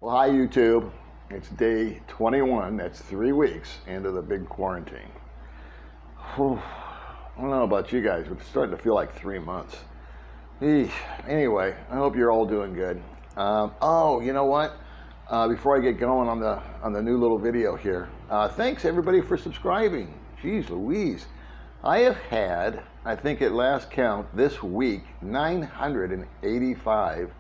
Well, hi YouTube. It's day 21. That's 3 weeks into the big quarantine. Whew. I don't know about you guys, but it's starting to feel like 3 months. Eesh. Anyway, I hope you're all doing good. Oh, you know what? Before I get going on the new little video here, thanks everybody for subscribing. Jeez Louise. I have had, I think at last count this week, 985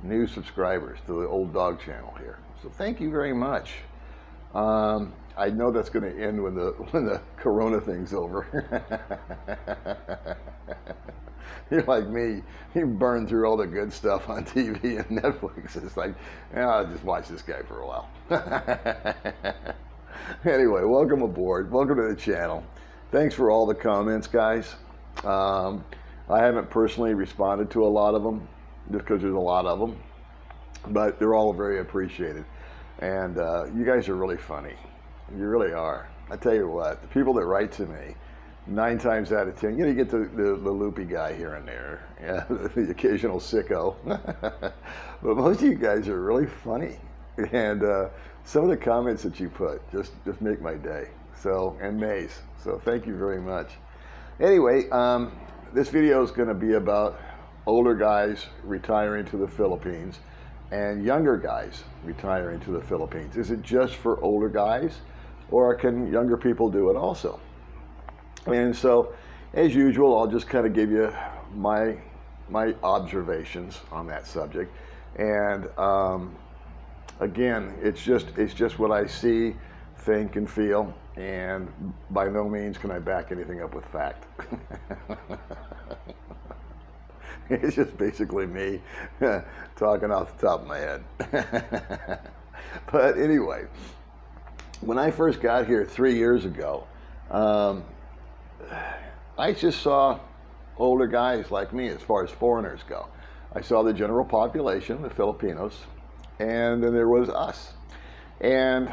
new subscribers to the Old Dog channel here. So thank you very much. I know that's going to end when the Corona thing's over. You're like me. You burn through all the good stuff on TV and Netflix. It's like, yeah, I'll just watch this guy for a while. Anyway, welcome aboard. Welcome to the channel. Thanks for all the comments, guys. I haven't personally responded to a lot of them, just because there's a lot of them, but they're all very appreciated. And you guys are really funny. You really are. I tell you what, the people that write to me, 9 times out of 10, you get the loopy guy here and there, yeah, the occasional sicko, but most of you guys are really funny. And some of the comments that you put just make my day. So, and May's. So thank you very much. Anyway, this video is going to be about older guys retiring to the Philippines and younger guys retiring to the Philippines. Is it just for older guys, or can younger people do it also? And so, as usual, I'll just kind of give you my observations on that subject. And again, it's just what I see, think, and feel. And by no means can I back anything up with fact. It's just basically me talking off the top of my head. But anyway, when I first got here 3 years ago, I just saw older guys like me as far as foreigners go. I saw the general population, the Filipinos, and then there was us. And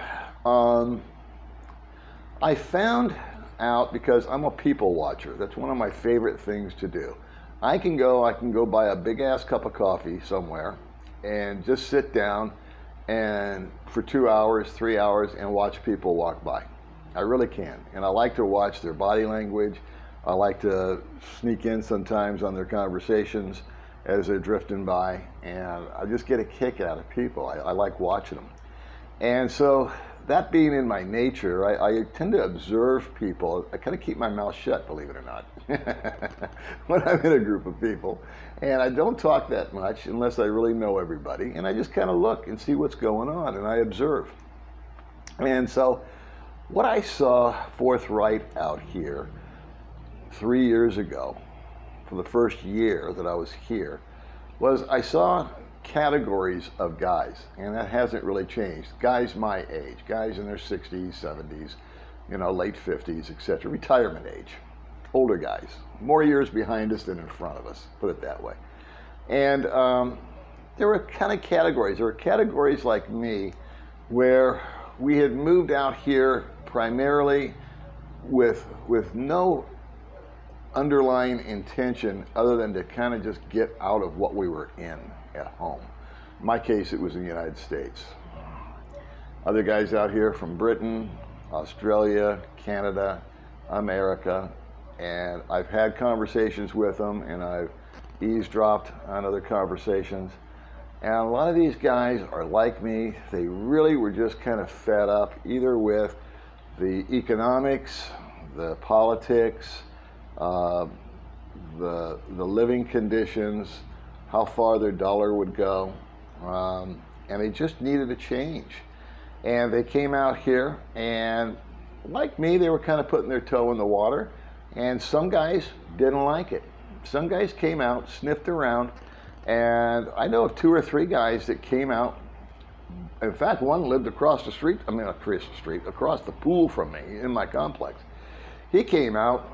I found out, because I'm a people watcher, that's one of my favorite things to do. I can go buy a big ass cup of coffee somewhere and just sit down and for 2 hours, 3 hours and watch people walk by. I really can. And I like to watch their body language. I like to sneak in sometimes on their conversations as they're drifting by, and I just get a kick out of people. I like watching them. And so, that being in my nature, I tend to observe people. I kind of keep my mouth shut, believe it or not, when I'm in a group of people. And I don't talk that much unless I really know everybody. And I just kind of look and see what's going on, and I observe. And so what I saw forthright out here 3 years ago, for the first year that I was here, was I saw categories of guys, and that hasn't really changed. Guys my age, guys in their 60s, 70s, late 50s, etc., retirement age, older guys, more years behind us than in front of us, put it that way. And there were kind of categories. There were categories like me, where we had moved out here primarily with no underlying intention other than to kind of just get out of what we were in at home. In my case, it was in the United States. Other guys out here from Britain, Australia, Canada, America, and I've had conversations with them, and I've eavesdropped on other conversations. And a lot of these guys are like me. They really were just kind of fed up, either with the economics, the politics, the living conditions, how far their dollar would go, and they just needed a change. And they came out here, and like me, they were kind of putting their toe in the water, and some guys didn't like it. Some guys came out, sniffed around, and I know of 2 or 3 guys that came out. In fact, one lived across the street, across the pool from me in my complex. He came out,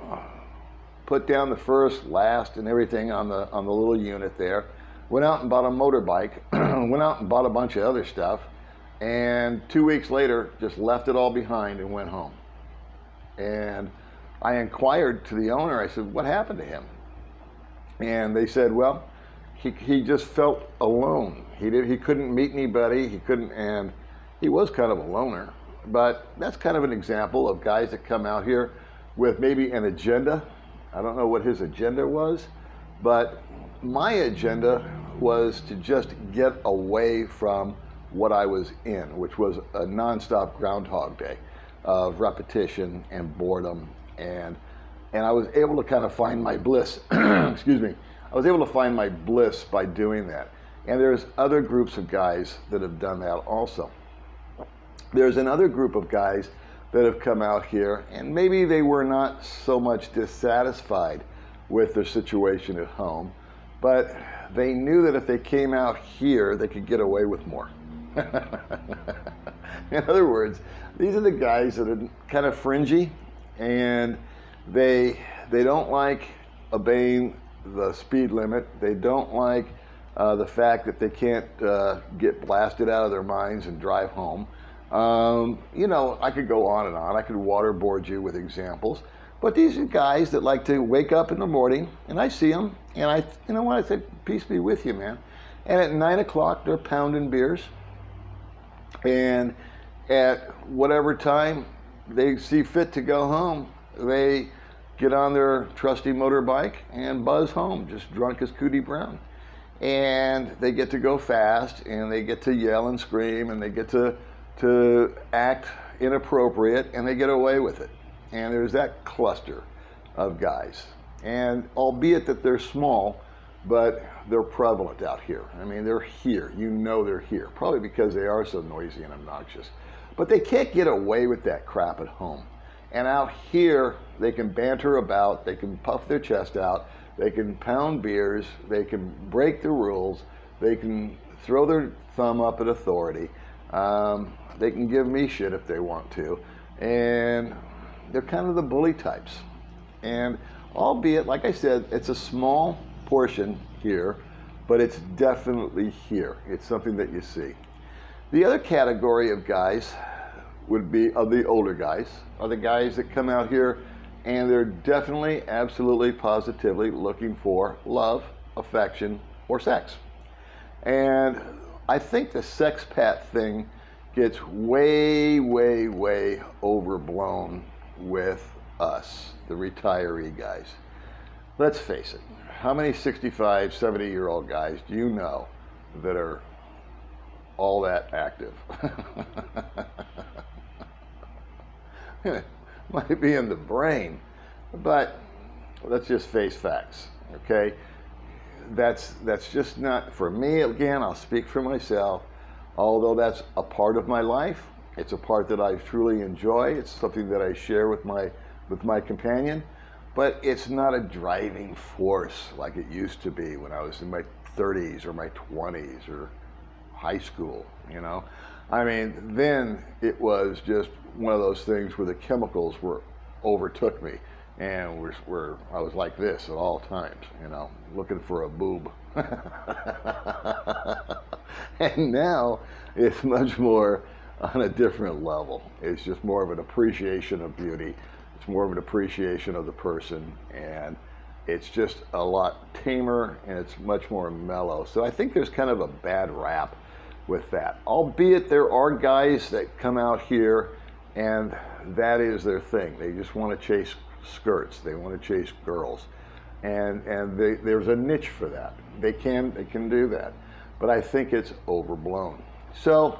put down the first, last, and everything on the little unit there, went out and bought a motorbike, went out and bought a bunch of other stuff, and 2 weeks later just left it all behind and went home. And I inquired to the owner, I said, what happened to him? And they said, well, he just felt alone. He couldn't meet anybody. He couldn't, and he was kind of a loner. But that's kind of an example of guys that come out here with maybe an agenda. I don't know what his agenda was, but my agenda was to just get away from what I was in, which was a nonstop Groundhog Day of repetition and boredom, and I was able to kind of find my bliss. Excuse me. I was able to find my bliss by doing that. And there's other groups of guys that have done that also. There's another group of guys that have come out here, and maybe they were not so much dissatisfied with their situation at home, but they knew that if they came out here, they could get away with more. In other words, these are the guys that are kind of fringy, and they don't like obeying the speed limit. They don't like the fact that they can't get blasted out of their minds and drive home. You know, I could go on and on. I could waterboard you with examples. But these are guys that like to wake up in the morning, and I see them, and you know what, I say, peace be with you, man. And at 9 o'clock, they're pounding beers. And at whatever time they see fit to go home, they get on their trusty motorbike and buzz home, just drunk as Cootie Brown. And they get to go fast, and they get to yell and scream, and they get to act inappropriate, and they get away with it. And there's that cluster of guys. And albeit that they're small, but they're prevalent out here. I mean, they're here. You know they're here. Probably because they are so noisy and obnoxious. But they can't get away with that crap at home. And out here, they can banter about, they can puff their chest out, they can pound beers, they can break the rules, they can throw their thumb up at authority, they can give me shit if they want to, and they're kind of the bully types. And albeit, like I said, it's a small portion here, but it's definitely here. It's something that you see. The other category of guys would be, of the older guys, are the guys that come out here and they're definitely, absolutely, positively looking for love, affection, or sex. And I think the sexpat thing gets way, way, way overblown with us, the retiree guys. Let's face it, how many 65, 70-year-old guys do you know that are all that active? It might be in the brain, but let's just face facts, okay? That's just not, for me, again, I'll speak for myself, although that's a part of my life, it's a part that I truly enjoy, it's something that I share with my companion, but it's not a driving force like it used to be when I was in my 30s or my 20s or high school, you know? I mean, then it was just one of those things where the chemicals overtook me, and I was like this at all times, you know, looking for a boob. And now it's much more on a different level. It's just more of an appreciation of beauty. It's more of an appreciation of the person, and it's just a lot tamer, and it's much more mellow. So I think there's kind of a bad rap with that, albeit there are guys that come out here and that is their thing. They just want to chase skirts, they want to chase girls, and there's a niche for that. They can do that, but I think it's overblown. So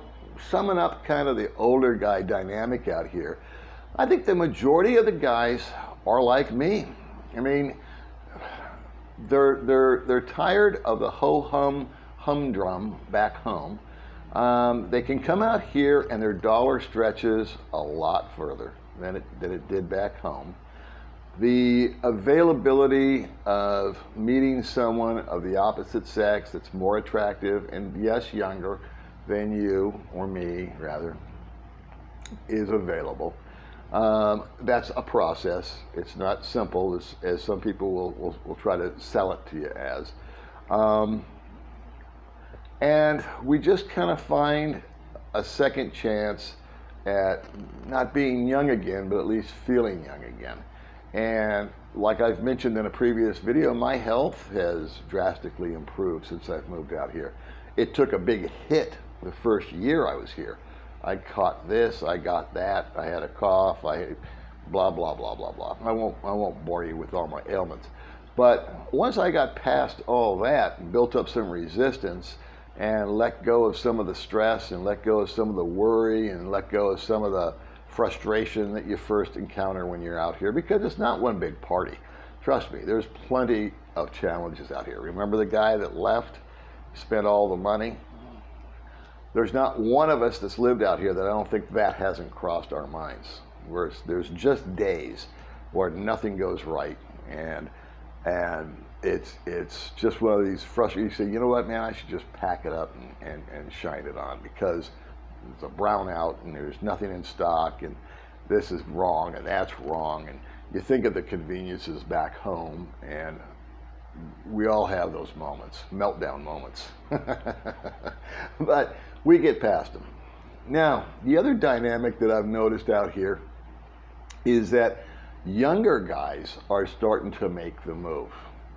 summing up kind of the older guy dynamic out here, I think the majority of the guys are like me. I mean, they're tired of the humdrum back home. They can come out here and their dollar stretches a lot further than it did back home. The availability of meeting someone of the opposite sex that's more attractive and yes, younger than you, or me rather, is available. That's a process. It's not simple as some people will try to sell it to you as. And we just kind of find a second chance at not being young again, but at least feeling young again. And like I've mentioned in a previous video, my health has drastically improved since I've moved out here. it took a big hit the first year I was here. I caught this, I got that, I had a cough, I blah, blah, blah, blah, blah. I won't bore you with all my ailments. But once I got past all that and built up some resistance and let go of some of the stress and let go of some of the worry and let go of some of the frustration that you first encounter when you're out here, because it's not one big party. Trust me, there's plenty of challenges out here. Remember the guy that left, spent all the money? There's not one of us that's lived out here that I don't think that hasn't crossed our minds. Where there's just days where nothing goes right, and it's just one of these frustrating. You say, you know what, man, I should just pack it up and shine it on, because it's a brownout and there's nothing in stock and this is wrong and that's wrong, and you think of the conveniences back home, and we all have those moments, meltdown moments. But we get past them. Now, the other dynamic that I've noticed out here is that younger guys are starting to make the move.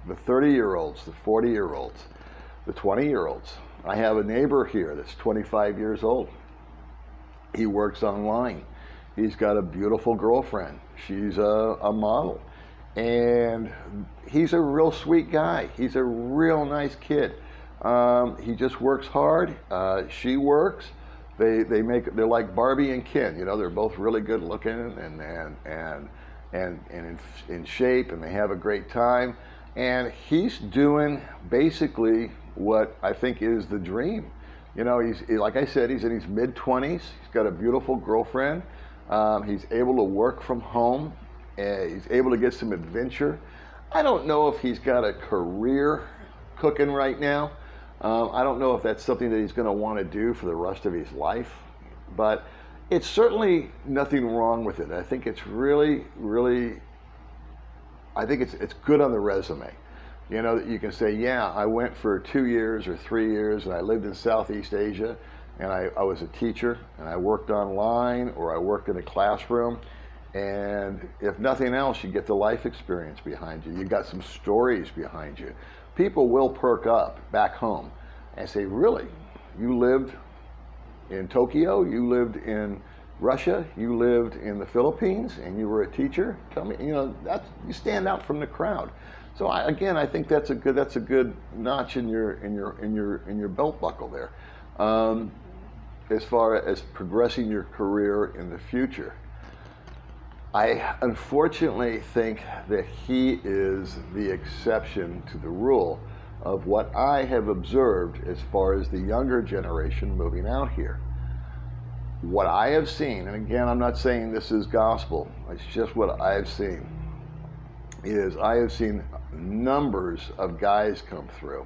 The 30-year-olds, the 40-year-olds, the 20-year-olds. I have a neighbor here that's 25 years old. He works online. He's got a beautiful girlfriend. She's a model. And he's a real sweet guy. He's a real nice kid. He just works hard. She works. They're like Barbie and Ken. You know, they're both really good looking and in shape, and they have a great time. And he's doing basically what I think is the dream. You know, like I said, he's in his mid-20s. He's got a beautiful girlfriend. He's able to work from home. He's able to get some adventure. I don't know if he's got a career cooking right now. I don't know if that's something that he's going to want to do for the rest of his life, but it's certainly nothing wrong with it. I think it's really, I think it's good on the resume. You know, that you can say, yeah, I went for 2 years or 3 years and I lived in Southeast Asia, and I was a teacher, and I worked online or I worked in a classroom. And if nothing else, you get the life experience behind you. You got some stories behind you. People will perk up back home and say, really? You lived in Tokyo? You lived in Russia? You lived in the Philippines and you were a teacher? Tell me, you know, you stand out from the crowd. So I think that's a good notch in your belt buckle there, as far as progressing your career in the future. I unfortunately think that he is the exception to the rule of what I have observed as far as the younger generation moving out here. What I have seen, and again, I'm not saying this is gospel, it's just what I've seen, is I have seen numbers of guys come through.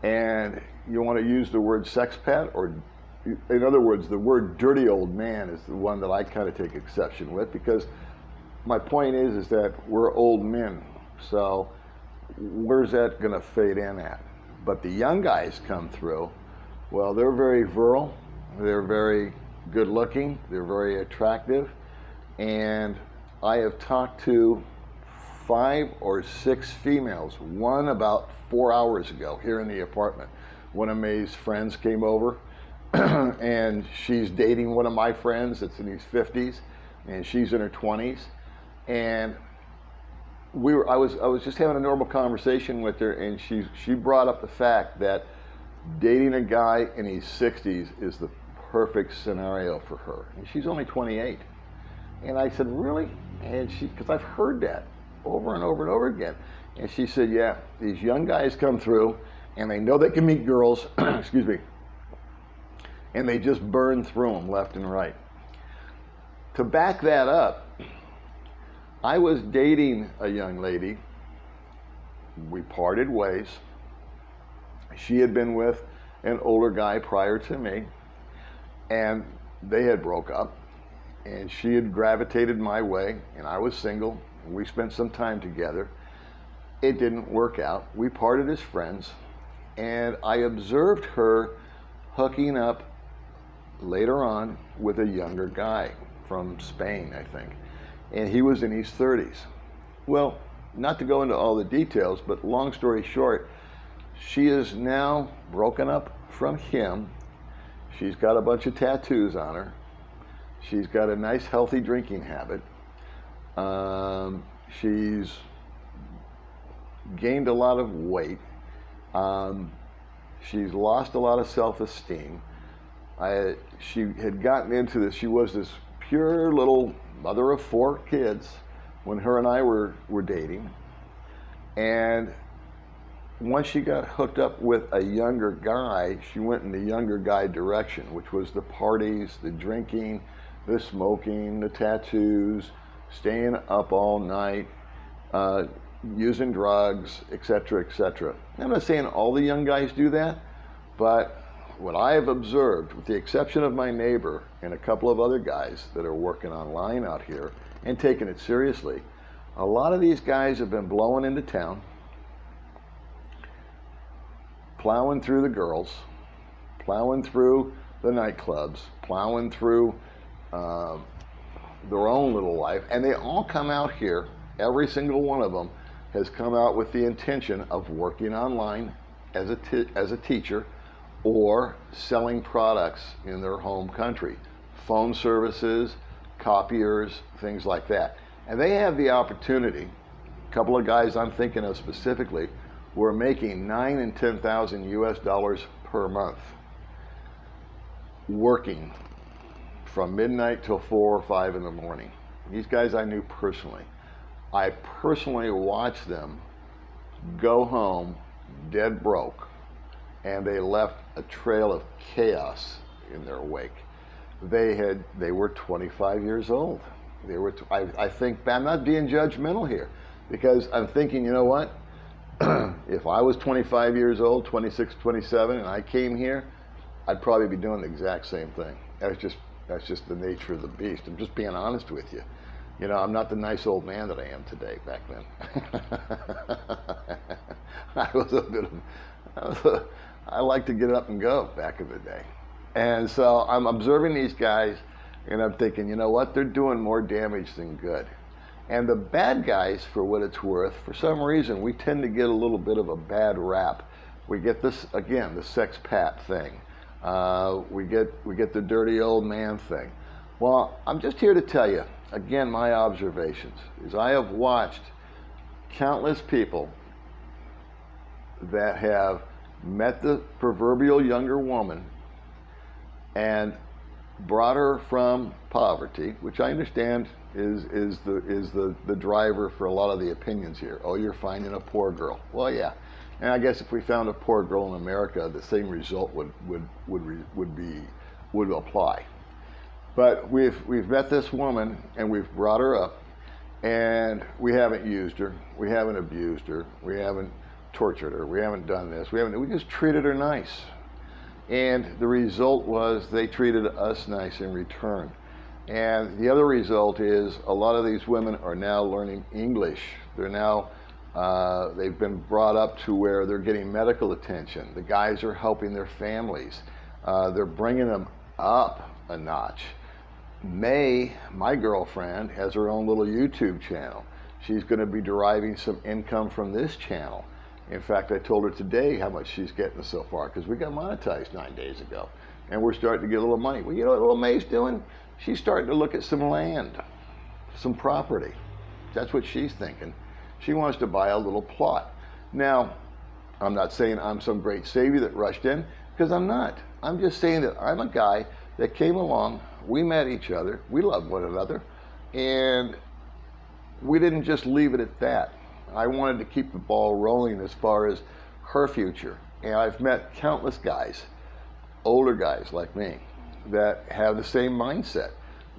And you want to use the word sexpat, or in other words, the word dirty old man is the one that I kind of take exception with, because my point is that we're old men. So where's that going to fade in at? But the young guys come through, well, they're very virile, they're very good looking, they're very attractive. And I have talked to 5 or 6 females, one about 4 hours ago here in the apartment. One of May's friends came over and she's dating one of my friends that's in his 50s, and she's in her 20s. And I was just having a normal conversation with her, and she brought up the fact that dating a guy in his 60s is the perfect scenario for her. And she's only 28. And I said, really? And because I've heard that over and over and over again. And she said, yeah, these young guys come through and they know they can meet girls, excuse me, and they just burn through them left and right. To back that up, I was dating a young lady. We parted ways. She had been with an older guy prior to me, and they had broke up, and she had gravitated my way, and I was single, and we spent some time together. It didn't work out. We parted as friends, and I observed her hooking up later on with a younger guy from Spain, I think, and he was in his 30s. Well, not to go into all the details, but long story short, she is now broken up from him. She's got a bunch of tattoos on her. She's got a nice, healthy drinking habit. She's gained a lot of weight. She's lost a lot of self-esteem. She had gotten into this. She was this pure little mother of 4 kids when her and I were dating. And once she got hooked up with a younger guy, she went in the younger guy direction, which was the parties, the drinking, the smoking, the tattoos, staying up all night, using drugs, etc., etc. I'm not saying all the young guys do that, but what I have observed, with the exception of my neighbor and a couple of other guys that are working online out here and taking it seriously, a lot of these guys have been blowing into town, plowing through the girls, plowing through the nightclubs, plowing through their own little life, and they all come out here. Every single one of them has come out with the intention of working online as a teacher or selling products in their home country, phone services, copiers, things like that. And they have the opportunity. A couple of guys I'm thinking of specifically were making $9,000 and $10,000 US per month, working from midnight till 4 or 5 in the morning. These guys I knew personally. I personally watched them go home dead broke, and they left a trail of chaos in their wake. They were 25 years old. I think, I'm not being judgmental here, because I'm thinking, you know what? If I was 25 years old, 26, 27, and I came here, I'd probably be doing the exact same thing. That's just the nature of the beast. I'm just being honest with you. You know, I'm not the nice old man that I am today. Back then, I like to get up and go back in the day. And so I'm observing these guys, and I'm thinking, you know what? They're doing more damage than good. And the bad guys, for what it's worth, for some reason, we tend to get a little bit of a bad rap. We get this, again, the sexpat thing. We get the dirty old man thing. Well, I'm just here to tell you, again, my observations is I have watched countless people that have met the proverbial younger woman and brought her from poverty, which I understand is the driver for a lot of the opinions here. Oh, you're finding a poor girl. Well, yeah. And I guess if we found a poor girl in America, the same result would apply. But we've met this woman and we've brought her up, and we haven't used her, we haven't abused her, we haven't tortured her, we haven't done this, we just treated her nice. And the result was they treated us nice in return. And the other result is a lot of these women are now learning English. They're now, they've been brought up to where they're getting medical attention. The guys are helping their families. They're bringing them up a notch. May, my girlfriend, has her own little YouTube channel. She's going to be deriving some income from this channel. In fact, I told her today how much she's getting so far, because we got monetized 9 days ago, and we're starting to get a little money. Well, you know what little May's doing? She's starting to look at some land, some property. That's what she's thinking. She wants to buy a little plot. Now, I'm not saying I'm some great savior that rushed in, because I'm not. I'm just saying that I'm a guy that came along, we met each other, we loved one another, and we didn't just leave it at that. I wanted to keep the ball rolling as far as her future. And I've met countless guys, older guys like me, that have the same mindset.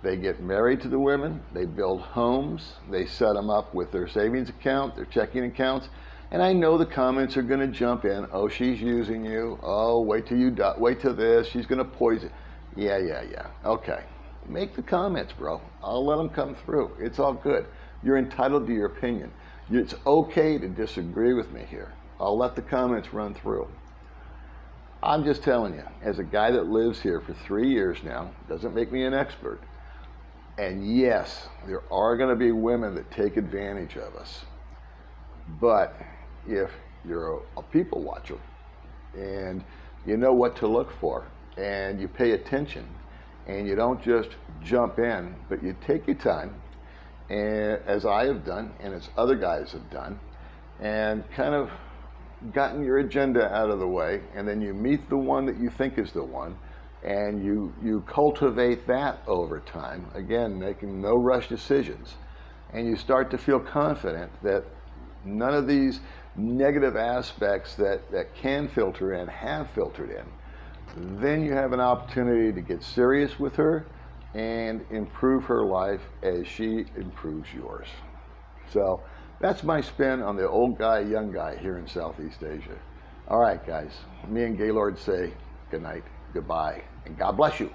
They get married to the women, they build homes, they set them up with their savings account, their checking accounts, and I know the comments are going to jump in. Oh, she's using you. Oh, wait till you die. Wait till this. She's going to poison. Yeah. Okay. Make the comments, bro. I'll let them come through. It's all good. You're entitled to your opinion. It's okay to disagree with me here. I'll let the comments run through. I'm just telling you, as a guy that lives here for 3 years now, doesn't make me an expert. And yes, there are going to be women that take advantage of us. But if you're a people watcher and you know what to look for, and you pay attention, and you don't just jump in, but you take your time, and as I have done, and as other guys have done, and kind of gotten your agenda out of the way, and then you meet the one that you think is the one, and you cultivate that over time, again, making no rush decisions, and you start to feel confident that none of these negative aspects that can filter in have filtered in. Then you have an opportunity to get serious with her and improve her life as she improves yours. So that's my spin on the old guy, young guy here in Southeast Asia. All right, guys, me and Gaylord say good night, goodbye, and God bless you.